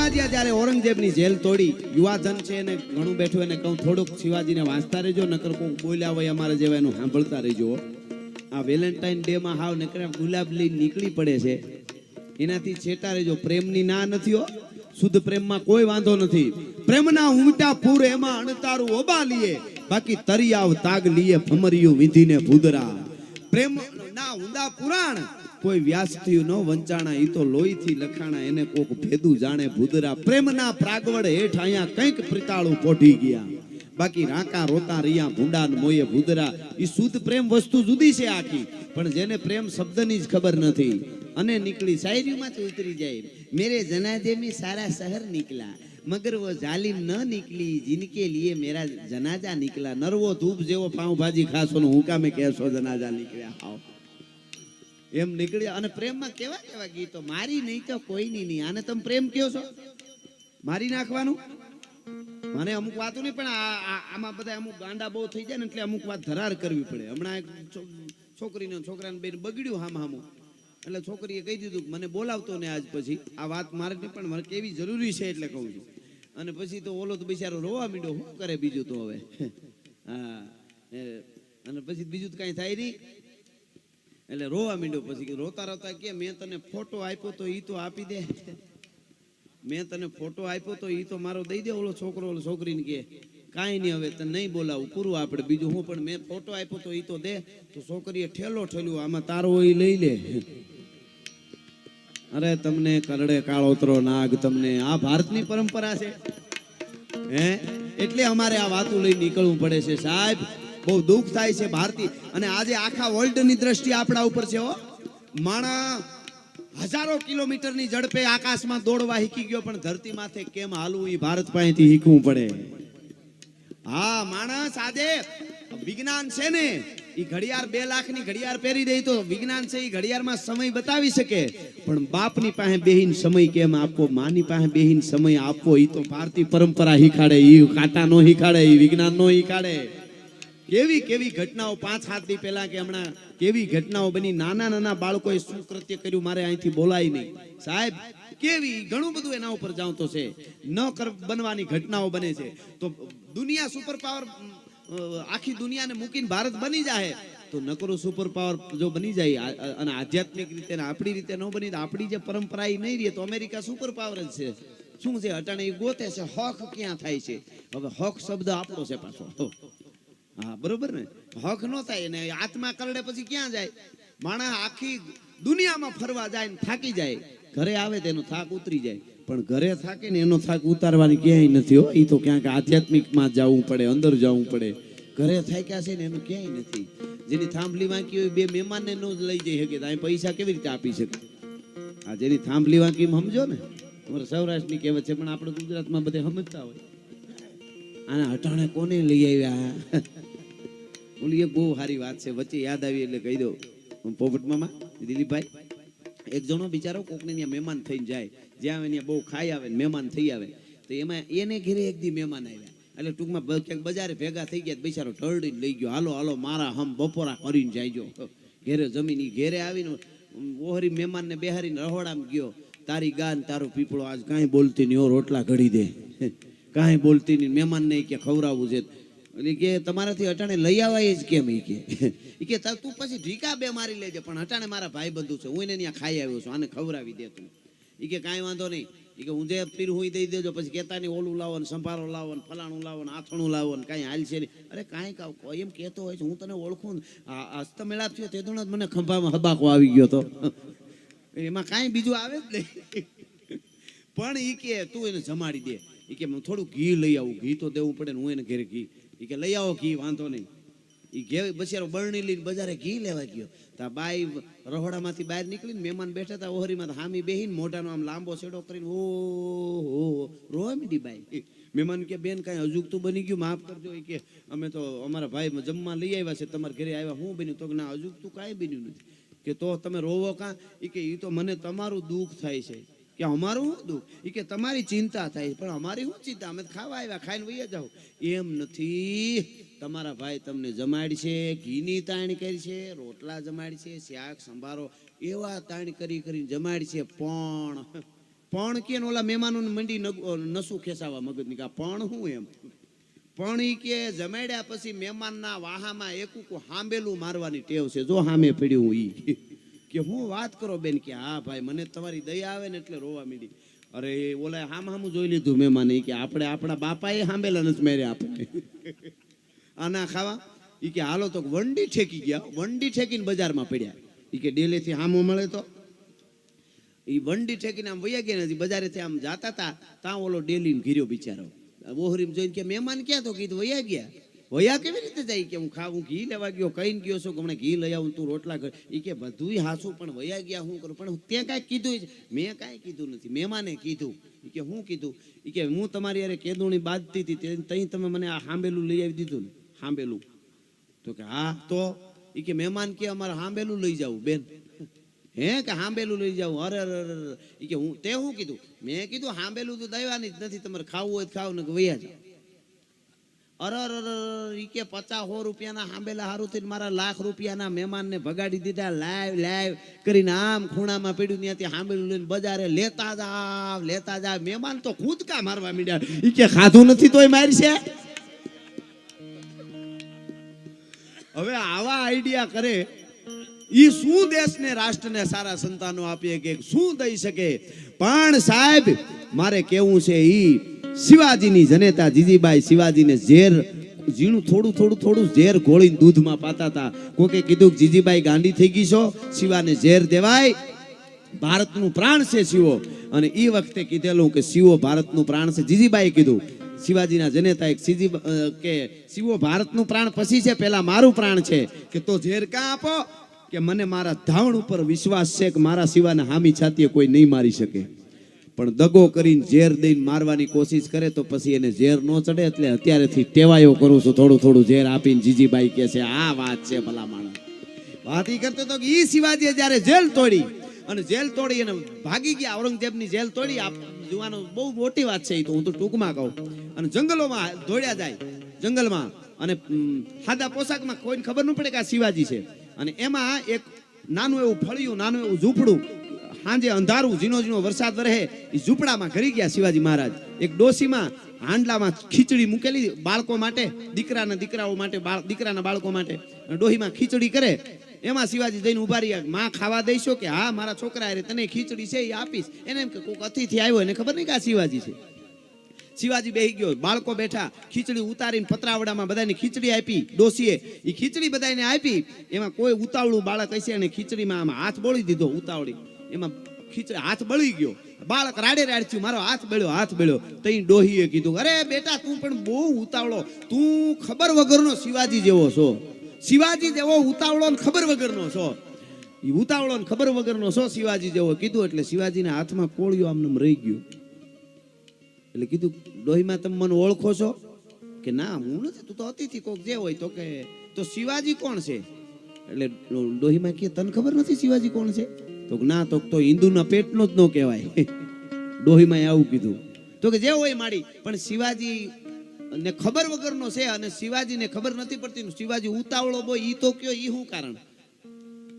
ભીમાજીએ જ્યારે ઔરંગઝેબની જેલ તોડી, યુવાધન છે એને ઘણું બેઠું, એને કહું થોડુંક શિવાજીને વાંચતા રહેજો, નકર કોઈ બોલ્યા હોય અમારે જેવા એનું સાંભળતા રહેજો. આ વેલેન્ટાઇન ડે માં હાવ નકરા ગુલાબ લઈ નીકળી પડે છે, એનાથી છેટા રહેજો. પ્રેમની ના નથી હો, શુદ્ધ પ્રેમમાં કોઈ વાંધો નથી. પ્રેમના ઉમટા પૂર એમાં અણતારું ઓબા લીએ, બાકી તરિયાવ તાગ લીએ ભમરિયું વિધીને ભૂદરા. પ્રેમ ના ઊંડા પુરાણ કોઈ વ્યાસથી ન વંચાણા, ઈ તો લોહીથી લખાણા, એને કોક ભેદું જાણે ભૂદરા. પ્રેમના પ્રાગવડ હેઠ અહીંયા કંઈક પ્રિતાળું પોઢી ગયા, બાકી રાકા રોતા રિયા ભૂંડાન મોયે ભૂદરા. ઈ શુદ્ધ પ્રેમ વસ્તુ જુદી છે આખી, પણ જેને પ્રેમ શબ્દની જ ખબર નથી અને નીકળી શાયરીમાં તો ઉતરી જાય. મેરે જનાજે में सारा शहर निकला, मगर वो जालिम न निकली, जिनके लिए मेरा जनाजा निकला. नरवो धूप जेવો પાઉં ભાજી ખાશો ને હું કામે કહેશો જનાજા નીકળ્યા. આવ એમ નીકળ્યા. અને પ્રેમમાં કેવા કેવા ગીતો, મારી નહીં તો કોઈની નહીં. આને તમે પ્રેમ કહો છો, મારી નાખવાનું. મને અમુક વાતો નહીં, પણ આમાં બધા અમુક ગાંડા બહુ થઈ જાય ને એટલે અમુક વાત ધરાર કરવી પડે. હમણાં એક છોકરીને છોકરાને બેન બગડ્યું હામું, એટલે છોકરીએ કહી દીધું મને બોલાવતો ને આજ પછી આ વાત મારે નહીં, પણ મને કેવી જરૂરી છે એટલે કહું છું. અને પછી તો ઓલો તો બિચારો રોવા માંડ્યો, શું કરે બીજું તો હવે. હા, અને પછી બીજું તો કાંઈ થાય નહીં એટલે રોવા માંડ્યો. પછી રોતા રોતા કે મેં તને ફોટો આપ્યો તો ઈ તો આપી દે, મેં તને ફોટો આપ્યો તો ઈ તો મારો દઈ દે. ઓલો છોકરો ઓલો છોકરીને કે કાંઈ નહીં હવે તને નહીં બોલાવું, પૂરું આપણે બીજું હું, પણ મેં ફોટો આપ્યો તો ઈ તો દે. તો છોકરીએ ઠેલો ઠેલ્યું, આમાં તારો ઈ લઈ લે. અરે તમને કરડે કાળોતરો નાગ, તમને આ ભારતની પરંપરા છે હે, એટલે અમારે આ વાતો લઈ નીકળવું પડે છે સાહેબ. બહુ દુઃખ થાય છે ભારતીય. અને આજે આખા વર્લ્ડની દ્રષ્ટિ આપણા ઉપર છે હો. માણા હજારો કિલોમીટરની ઝડપે આકાશમાં દોડવા શીખી ગયો, પણ ધરતી માથે કેમ હાલવું એ ભારત પાસેથી શીખવું પડે. હા, માણસ આજે વિજ્ઞાન છે ને, ઈ ઘડિયાળ 2 લાખની ઘડિયાળ પહેરી દે તો વિજ્ઞાન છે, ઈ ઘડિયાળમાં સમય બતાવી શકે, પણ બાપની પાસે બેહીન સમય કેમ આપવો, માની પાસે બેહીન સમય આપવો, ઈ તો ભારતીય પરંપરા શીખાડે. ઈ કાંટા નો શીખાડે, ઈ વિજ્ઞાન નો શીખાડે. કેવી કેવી ઘટનાઓ 5-7 દી પહેલા કે હમણાં કેવી ઘટનાઓ બની. નાના નાના બાળકોએ શું કૃત્ય કર્યું મારે અહીંથી બોલાય નહીં સાહેબ. કેવી ઘણું બધું એના ઉપર જાઉં તો છે, ન બનવાની ઘટનાઓ બને છે. તો દુનિયા સુપર પાવર, આખી દુનિયાને મૂકીને ભારત બની જાય તો નકરું સુપર પાવર જો બની જાય અને આધ્યાત્મિક રીતે આપણી રીતે ન બની, આપણી જે પરંપરા એ નહીં રહે તો અમેરિકા સુપર પાવર જ છે. શું છે અટાણે એ ગોતે છે હક ક્યાં થાય છે. હવે હક શબ્દ આપણો છે પાછો. હા બરોબર ને, હક નો થાય ને આત્મા કરડે પછી ક્યાં જાય. માણસ આખી દુનિયામાં ફરવા જાય ને થાકી જાય, ઘરે આવે તેનો થાક ઉતરી જાય, પણ ઘરે થાકે ને એનો થાક ઉતારવાની ક્યાંય નથી હો. એ તો ક્યાંક આધ્યાત્મિકમાં જવું પડે, અંદર જવું પડે. ઘરે થાક્યા છે ને એનું ક્યાંય નથી. જેની થાંભલી વાંકી હોય 2 મહેમાનને ન લઈ જઈ શકે, તો પૈસા કેવી રીતે આપી શકે. આ જેની થાંભલી વાંકી સમજો ને, અમારે સૌરાષ્ટ્રની કહેવત છે, પણ આપણે ગુજરાતમાં બધે સમજતા હોય. આના હટાણે કોને લઈ આવ્યા. ઓલી એક બહુ સારી વાત છે, વચ્ચે યાદ આવી એટલે કહી દો. પોપટમામા દિલીપભાઈ, એક જણો બિચારો કોકને ત્યાં મહેમાન થઈને જાય, જ્યાં આવે ત્યાં બહુ ખાઈ આવે, મહેમાન થઈ આવે. તો એમાં એને ઘરે એક દી મહેમાન આવ્યા, એટલે ટૂંકમાં ક્યાંક બજારે ભેગા થઈ ગયા, બિચારો ઢળડીને લઈ ગયો. હાલો હાલો મારા હમ બપોરા કરીને જાયજો. ઘેરે જમીન ઘેરે આવીને ઓહરી મહેમાનને બેહારીને રહોડામાં ગયો. તારી ગાન તારો પીપળો આજ કાંઈ બોલતી નહીં, ઓ રોટલા ઘડી દે, કાંઈ બોલતી નહીં. મહેમાનને કે ખવડાવવું છે એટલે કે તમારાથી અટાણે લઈ આવાય જ કેમ. એ કે તું પછી ઢીકા 2 મારી લેજે, પણ અટાણે મારા ભાઈ બંધુ છે, હું એને ત્યાં ખાઈ આવ્યો છું, આને ખવડાવી દે તું. એ કે કાંઈ વાંધો નહીં. એ કે હું જે પીર હું દઈ દેજો, પછી કહેતા નહીં ઓલું લાવો ને સંભારો લાવો ને ફલાણું લાવો ને આથણું લાવો ને કાંઈ હાલ છે નહીં. અરે કાંઈ એમ કહેતો હોય છે, હું તને ઓળખું ને. હસ્તમેળાપ થયો તે જ મને ખંભામાં હબાકો આવી ગયો તો, એમાં કાંઈ બીજું આવે જ નહીં. પણ એ કે તું એને જમાડી દે. એ કે થોડું ઘી લઈ આવું, ઘી તો દેવું પડે ને, હું એને ઘરે ઘી. એ કે લઈ આવો ઘી, વાંધો નહીં. એ ઘે બચારો બરણી લઈને બજારે ઘી લેવા ગયો. તા બાઈ રહોડામાંથી બહાર નીકળીને મહેમાન બેઠા હતા ઓહરીમાં, હામી બેહીને મોઢાનો આમ લાંબો છેડો કરીને ઓ રોવા મીડી બાઈ. મહેમાન કે બેન કાંઈ અજુગતું બની ગયું, માફ કરજો. એ કે અમે તો અમારા ભાઈ જમવા લઈ આવ્યા છે, તમારા ઘરે આવ્યા, શું બન્યું? તો ના અજુગતું કાંઈ બન્યું નથી. કે તો તમે રોવો કાં? એ કે એ તો મને તમારું દુઃખ થાય છે. કે અમારું શું દુઃખ? એ કે તમારી ચિંતા થાય, પણ અમારી શું ચિંતા, અમે ખાવા આવ્યા, ખાઈને વૈયા જાઓ. એમ નથી, તમારા ભાઈ તમને જમાડશે, ઘીની તાણ કરી છે, રોટલા જમાડશે, શાક સંભારો એવા તાણ કરી કરીને જમાડશે, પણ પણ કે ઓલા મહેમાનોને મંડી નસું ખેસાવા મગજની કે પણ હું એમ પણ ઈ કે જમાડ્યા પછી મહેમાનના વાહામાં એકું હાંબેલું મારવાની ટેવ છે, જો હામે પડ્યું ઈ કે હું વાત કરો બેન કે હા ભાઈ મને તમારી દયા આવે ને એટલે રોવા માંડી. અરે ઓલા હામું જોઈ લીધું મહેમાન કે આપણે આપણા બાપાએ હાંબેલા નથી માર્યા આપણે આના ખાવા. ઈ કે હાલો તો વંડી ઠેકી ગયા, વંડી ઠેકીને બજારમાં પડ્યા. ઈ કે ડેલેથી હામો મળે તો ઈ વંડી ઠેકીને આમ વયા ગયા નથી, બજારેથી આમ જાતા હતા ત્યાં ઓલો ડેલીને ઘીર્યો બિચારો ઓહરીમ જોઈને કે મહેમાન ક્યાં તો કીધું વયા ગયા. વયા કેવી રીતે જાય કે હું ખાવું ઘી લેવા ગયો કહીને ગયો છું કે હમણાં ઘી લઈ આવું તું રોટલા કર. ઈ કે બધુંય હાસું પણ વયા ગયા હું કરું, પણ તે કાંઈ કીધું મેં કાંઈ કીધું નથી, મહેમાને કીધું. ઈ કે હું કીધું? ઈ કે હું તમારી યારે કેદુણી બાંધતી હતી તઈ તમે મને આ હાંબેલું લઈ આવી દીધું ને હાંબેલું. તો કે હા તો ઈ કે મહેમાન કે અમારે હાંબેલું લઈ જાવું બેન. હે કે હાંબેલું લઈ જાવું? અરે અરે ઈ કે હું તે હું કીધું? મેં કીધું હાંબેલું તો દેવાની જ નથી, તમારે ખાવું હોય ખાવ ને વયા જાવ. અરે ઈ કે 50-100 રૂપિયાના હાંબેલા હારું થઈને મારા લાખ રૂપિયાના મહેમાનને ભગાડી દીધા. લાઈવ કરીને આમ ખૂણામાં પડ્યું ત્યાંથી હાંબેલું લઈને બજારે લેતા જાવ. મહેમાન તો કૂદકા મારવા માંડ્યા. ઈ કે ખાધું નથી તોય મારશે. હવે આવા આઈડિયા કરે ઈ શું દેશને રાષ્ટ્રને સારા સંતાનો આપીએ કે શું દઈ શકે? પણ સાહેબ મારે કેવું છે ઈ શિવાજીની જનેતા જીજીબાઈ શિવાજીને ઝેર ઝીણું થોડું ઝેર ઘોળીને દૂધમાં પાતા હતા. કોકે કીધું કે જીજીબાઈ ગાંડી થઈ ગઈ છો, શિવાને ઝેર દેવાય, ભારતનું પ્રાણ છે શિવો. અને એ વખતે કીધેલું કે શિવો ભારતનું પ્રાણ છે. જીજીબાઈએ કીધું શિવાજીના જનેતા કે શિવો ભારતનું પ્રાણ પછી છે, પેલા મારું પ્રાણ છે. કે તો ઝેર કાં આપો? કે મને મારા ધાવણ ઉપર વિશ્વાસ છે કે મારા શિવાને હામી છાતીએ કોઈ નહીં મારી શકે. પણ દગો કરીને ઝેર દઈને મારવાની કોશિશ કરે તો પછી એને ઝેર ન ચડે, એટલે અત્યારેથી ટેવાયો કરું છું થોડું ઝેર આપીને. જીજીબાઈ કે છે આ વાત છે ભલા માણસ. વાત ઈ કરતો તો કે ઈ શિવાજીએ જ્યારે જેલ તોડી અને ભાગી ગયા, ઔરંગઝેબની જેલ તોડી. જોવાનું બહુ મોટી વાત છે, તો હું તો ટૂંકમાં કહું. અને જંગલોમાં દોડ્યા જાય, જંગલમાં, અને સાદા પોશાકમાં કોઈને ખબર ન પડે કે આ શિવાજી છે. અને એમાં એક નાનું એવું ફળિયું, નાનું એવું ઝૂંપડું, સાંજે અંધારું, ઝીણો વરસાદ વરહે, એ ઝૂંપડામાં ઘરી ગયા શિવાજી મહારાજ. એક ડોસીમાં હાંડલામાં ખીચડી મૂકેલી બાળકો માટે, દીકરાના બાળકો માટે ડોહીમાં ખીચડી કરે. એમાં શિવાજી જઈને ઉભા રહ્યા. માં ખાવા દઈશો? કે હા મારા છોકરા રે તને ખીચડી છે એ આપીશ. એને એમ કે કોઈક અતિથિ આવ્યો, એને ખબર નહીં કે આ શિવાજી છે. શિવાજી બેહી ગયો, બાળકો બેઠા, ખીચડી ઉતારીને પતરાવડામાં બધાને ખીચડી આપી. ડોસીએ એ ખીચડી બધાને આપી. એમાં કોઈ ઉતાવળું બાળક હશે અને ખીચડીમાં આમ હાથ બોળી દીધો, ઉતાવળી એમાં ખીચડી હાથ બળી ગયો. બાળક રાડે થયું, મારો હાથ બળ્યો. તઈ ડોહીએ કીધું અરે બેટા તું પણ બહુ ઉતાવળો, તું ખબર વગરનો શિવાજી જેવો છો, શિવાજી જેવો ઉતાવળો ને ખબર વગરનો છો. એ ઉતાવળો ને ખબર વગરનો છો શિવાજી જેવો કીધું. એટલે શિવાજીના હાથમાં કોળિયો આમને રહી ગયો. એટલે કીધું ડોહીમાં તમે મને ઓળખો છો? કે ના હું નથી, તું તો અતિથિ કોક જે હોય. તો કે તો શિવાજી કોણ છે? એટલે ડોહીમાં કે તને ખબર નથી શિવાજી કોણ છે? તો ના, તો હિન્દુના પેટનો જ ન કહેવાય. ડોહીમાં આવું કીધું. તો કે જે હોય માડી, પણ શિવાજી ને ખબર વગરનો છે અને શિવાજીને ખબર નથી પડતી. શિવાજી ઉતાવળો બોય ઈ તો કયો, ઈ શું કારણ?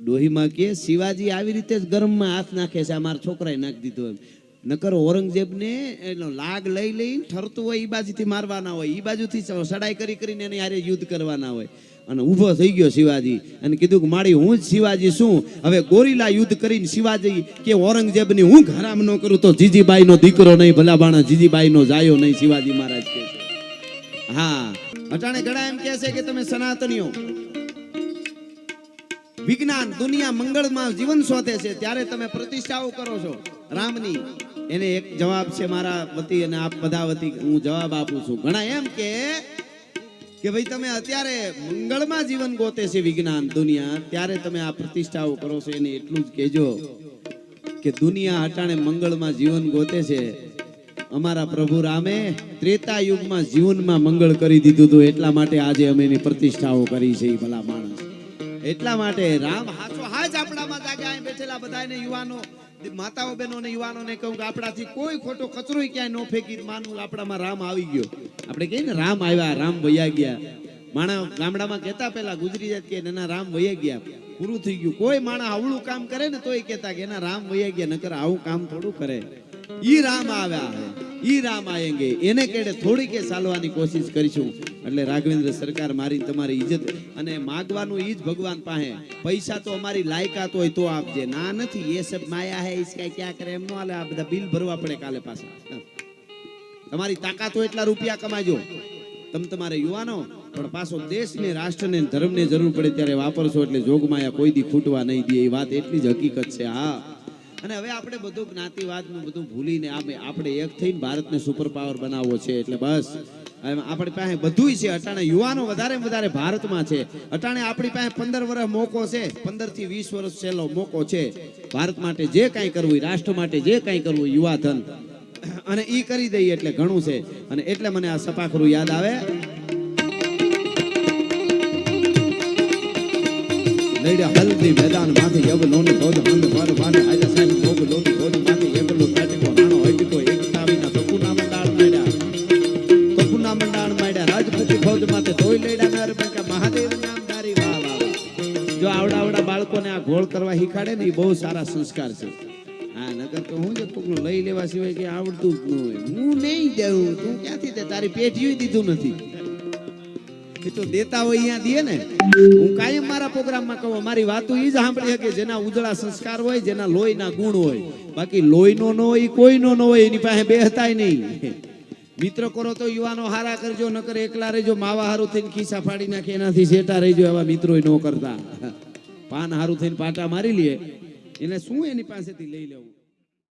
ડોહીમાં કે શિવાજી આવી રીતે જ ગરમમાં હાથ નાખે છે, આ મારા છોકરાએ નાખી દીધો એમ. નકર ઔરંગઝેબને એનો લાગ લઈને ઠરતું હોય, ઈ બાજુથી મારવાના હોય, ઈ બાજુથી સડાઈ કરીને એને હારે યુદ્ધ કરવાના હોય. અને ઊભો થઈ ગયો શિવાજી અને કીધું કે મારી હું જ શિવાજી છું. હવે ગોરીલા યુદ્ધ કરીને શિવાજી કે ઔરંગઝેબની હું હરામ ન કરું તો જીજીબાઈનો દીકરો નહીં, ભલા બાણા જીજીબાઈનો જાયો નહીં, શિવાજી મહારાજ કહે છે. હા, અટાણે ઘણા એમ કહે છે કે તમે સનાતનીઓ વિજ્ઞાન દુનિયા મંગળમાં જીવન શોધે છે ત્યારે તમે પ્રતિષ્ઠાઓ કરો છો રામની. એને એક જવાબ છે મારા વતી અને આપ બધા વતી હું જવાબ આપું છું. ઘણા એમ કે ભાઈ તમે અત્યારે મંગળમાં જીવન ગોતે છે વિજ્ઞાન દુનિયા, ત્યારે તમે આ પ્રતિષ્ઠાઓ કરો છો. એને એટલું જ કહેજો કે દુનિયા અટાણે મંગળમાં જીવન ગોતે છે. અમારા પ્રભુ રામે ત્રેતા યુગમાં જીવનમાં મંગળ કરી દીધું હતું, એટલા માટે આજે અમે એની પ્રતિષ્ઠાઓ કરી છે. ભલા માણસ, એટલા માટે રામ હાચો હાજ આપણામાં જાગ્યા બેઠેલા બધાને યુવાનો, માતાઓ બહેનો ને યુવાનોને કહું કે આપણાથી કોઈ ખોટો કચરો ક્યાંય ન ફેંકી માનવું. આપણામાં રામ આવી ગયો. આપણે કહીએ ને રામ આવ્યા, રામ વયા ગયા. માણા ગામડામાં કહેતા પેલા ગુજરી જાત કે એના રામ વયા ગયા, પૂરું થઈ ગયું. કોઈ માણા આવડું કામ કરે ને તોય કહેતા કે એના રામ વયા ગયા, નકર આવું કામ થોડું કરે. ઈ રામ આવ્યા હે, ઈ રામ આયેંગે, એને કેડે થોડી કે ચાલવાની કોશિશ કરીશું. એટલે રાઘવેન્દ્ર સરકાર મારી તમારી ઇજ્જત અને માગવાનું ઈ જ ભગવાન પાસે. પૈસા તો અમારી લાયકાત હોય તો આપજે, ના નથી એ સબ માયા હે, ઇસકા ક્યાં કરે એમ નો હાલે. આ બધા બિલ ભરવા પડે કાલે પાછા. તમારી તાકાત હોય એટલા રૂપિયા કમાજો. તમે તમારે યુવાનો પણ પાછો દેશને, રાષ્ટ્રને, ધર્મને જરૂર પડે ત્યારે વાપરશો એટલે જોગમાયા કોઈ દી ખૂટવા નહીં દે. એ વાત એટલી જ હકીકત છે. હા, અને હવે આપણે બધું જ્ઞાતિવાદનું બધું ભૂલીને આપણે એક થઈને ભારતને સુપર પાવર બનાવવો છે. એટલે બસ આપણી પાસે બધુંય છે. અટાણે યુવાનો વધારે વધારે ભારતમાં છે. અટાણે આપણી પાસે 15 વર્ષ મોકો છે, 15 થી 20 વર્ષ છેલ્લો મોકો છે ભારત માટે જે કાંઈ કરવું, રાષ્ટ્ર માટે જે કાંઈ કરવું, યુવા ધન, અને ઈ કરી દઈએ એટલે ઘણું છે. અને એટલે મને આ સપાખરું યાદ આવે. લડ્યા હલ્દી મેદાન માંથી યવલોની ધોધ હંદ ભર ભાને આજા સાહેબ ભોગ લોની ધોધ માંથી યવલો તાટીકો રાણો હટીકો એકતાવીના કપૂના મંડાળ માંડ્યા રાજપૂતી ફૌજ માથે ધોઈ લડ્યા નર બેકા મહાદેવ નામધારી. વાહ વાહ વાહ. જો આવડા બાળકોને આ ઘોળ કરવા શીખાડે ને એ બહુ સારા સંસ્કાર છે. હા, નકર તો હું જ કોકનું લઈ લેવા સિવાય કે આવડતું જ ન હોય. હું નહીં દેવું, તું ક્યાંથી દે? તારી પેટીયું દીધું નથી. એ તો દેતા હોય અહીંયા દે ને. હું કાયમ મારા પ્રોગ્રામમાં કહું, મારી વાતો ઈ જ સાંભળી કે જેના ઉજળા સંસ્કાર હોય, જેના લોહીના ગુણ હોય. બાકી લોહીનો ન હોય, કોઈનો ન હોય, એની પાસે બેહતાય નહીં. મિત્ર કરો તો યુવાનો હારા કરજો, નકર એકલા રહેજો. માવા હારું થઈને ખિસ્સા ફાડી નાખે એનાથી શેટા રહેજો. એવા મિત્રો ન કરતા. પાન હારું થઈને પાટા મારી લે, એને શું એની પાસેથી લઈ લેવું?